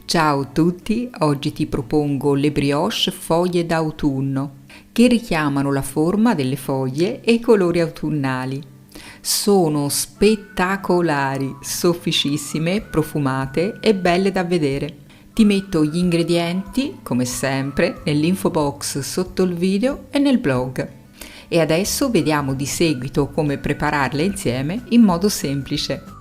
Ciao a tutti, oggi ti propongo le brioche foglie d'autunno che richiamano la forma delle foglie e i colori autunnali. Sono spettacolari, sofficissime, profumate e belle da vedere. Ti metto gli ingredienti, come sempre, nell'info box sotto il video e nel blog. E adesso vediamo di seguito come prepararle insieme in modo semplice.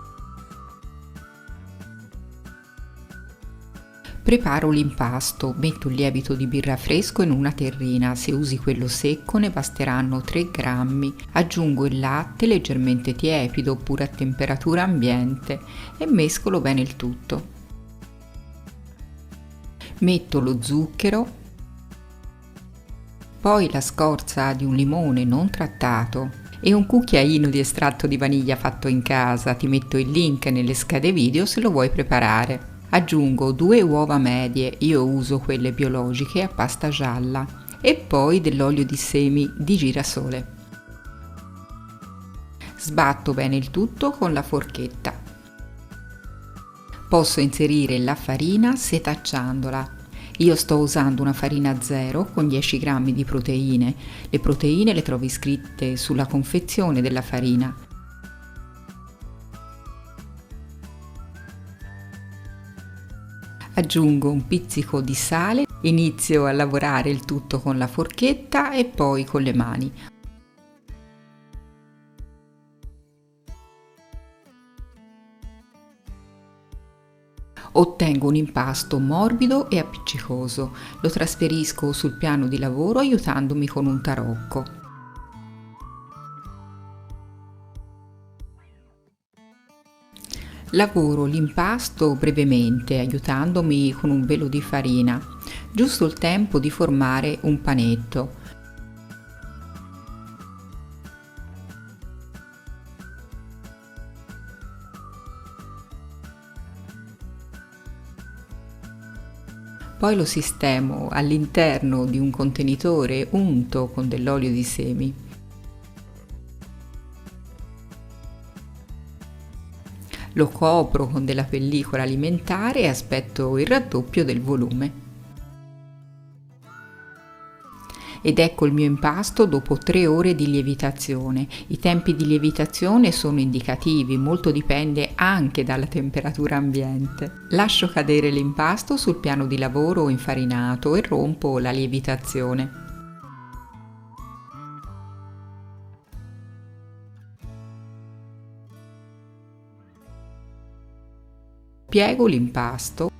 Preparo l'impasto, metto il lievito di birra fresco in una terrina, se usi quello secco ne basteranno 3 grammi, aggiungo il latte leggermente tiepido oppure a temperatura ambiente e mescolo bene il tutto. Metto lo zucchero, poi la scorza di un limone non trattato e un cucchiaino di estratto di vaniglia fatto in casa, ti metto il link nelle schede video se lo vuoi preparare. Aggiungo 2 uova medie, io uso quelle biologiche a pasta gialla, e poi dell'olio di semi di girasole. Sbatto bene il tutto con la forchetta. Posso inserire la farina setacciandola. Io sto usando una farina zero con 10 grammi di proteine. Le proteine le trovi scritte sulla confezione della farina. Aggiungo un pizzico di sale, inizio a lavorare il tutto con la forchetta e poi con le mani. Ottengo un impasto morbido e appiccicoso, lo trasferisco sul piano di lavoro aiutandomi con un tarocco. Lavoro l'impasto brevemente aiutandomi con un velo di farina, giusto il tempo di formare un panetto. Poi lo sistemo all'interno di un contenitore unto con dell'olio di semi. Lo copro con della pellicola alimentare e aspetto il raddoppio del volume. Ed ecco il mio impasto dopo 3 ore di lievitazione. I tempi di lievitazione sono indicativi, molto dipende anche dalla temperatura ambiente. Lascio cadere l'impasto sul piano di lavoro infarinato e rompo la lievitazione. Piego l'impasto.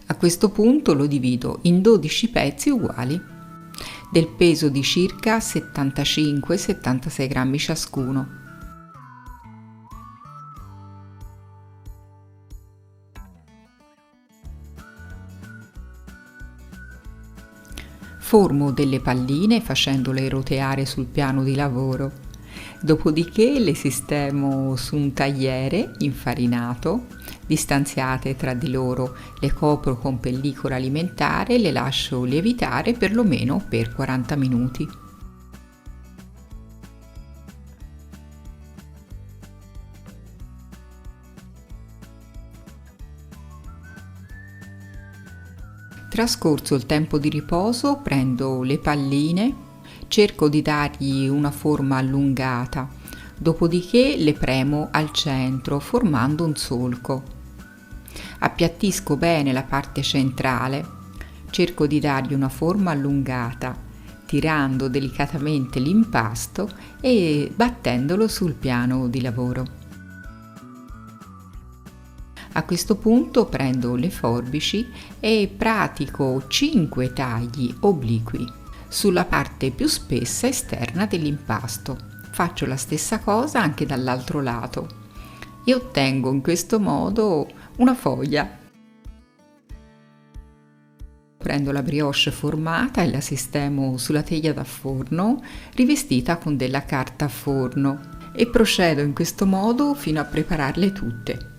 A questo punto lo divido in 12 pezzi uguali, del peso di circa 75-76 grammi ciascuno. Formo delle palline facendole roteare sul piano di lavoro, dopodiché le sistemo su un tagliere infarinato, distanziate tra di loro, le copro con pellicola alimentare e le lascio lievitare perlomeno per 40 minuti. Trascorso il tempo di riposo, prendo le palline, cerco di dargli una forma allungata, dopodiché le premo al centro formando un solco. Appiattisco bene la parte centrale, cerco di dargli una forma allungata, tirando delicatamente l'impasto e battendolo sul piano di lavoro. A questo punto prendo le forbici e pratico 5 tagli obliqui sulla parte più spessa esterna dell'impasto. Faccio la stessa cosa anche dall'altro lato e ottengo in questo modo una foglia. Prendo la brioche formata e la sistemo sulla teglia da forno rivestita con della carta a forno e procedo in questo modo fino a prepararle tutte.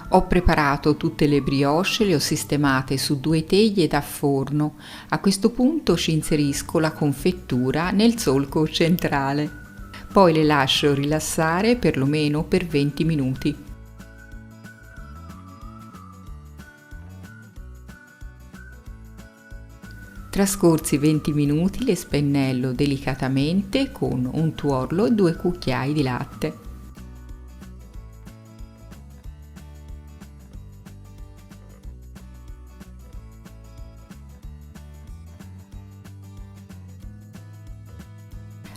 Ho preparato tutte le brioche, le ho sistemate su 2 teglie da forno. A questo punto ci inserisco la confettura nel solco centrale. Poi le lascio rilassare perlomeno per 20 minuti. Trascorsi 20 minuti le spennello delicatamente con un tuorlo e 2 cucchiai di latte.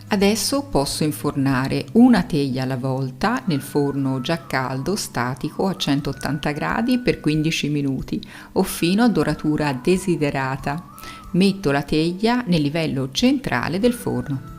Adesso posso infornare una teglia alla volta nel forno già caldo statico a 180 gradi per 15 minuti o fino a doratura desiderata. Metto la teglia nel livello centrale del forno.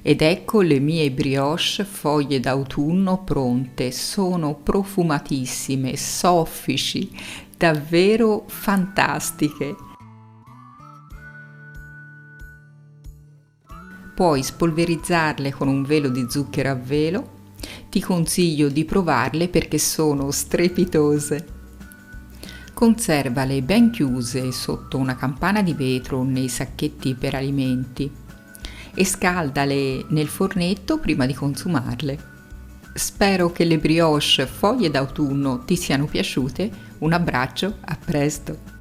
Ed ecco le mie brioche foglie d'autunno pronte, sono profumatissime, soffici, davvero fantastiche. Puoi spolverizzarle con un velo di zucchero a velo. Ti consiglio di provarle perché sono strepitose. Conservale ben chiuse sotto una campana di vetro o nei sacchetti per alimenti e scaldale nel fornetto prima di consumarle. Spero che le brioche foglie d'autunno ti siano piaciute. Un abbraccio, a presto!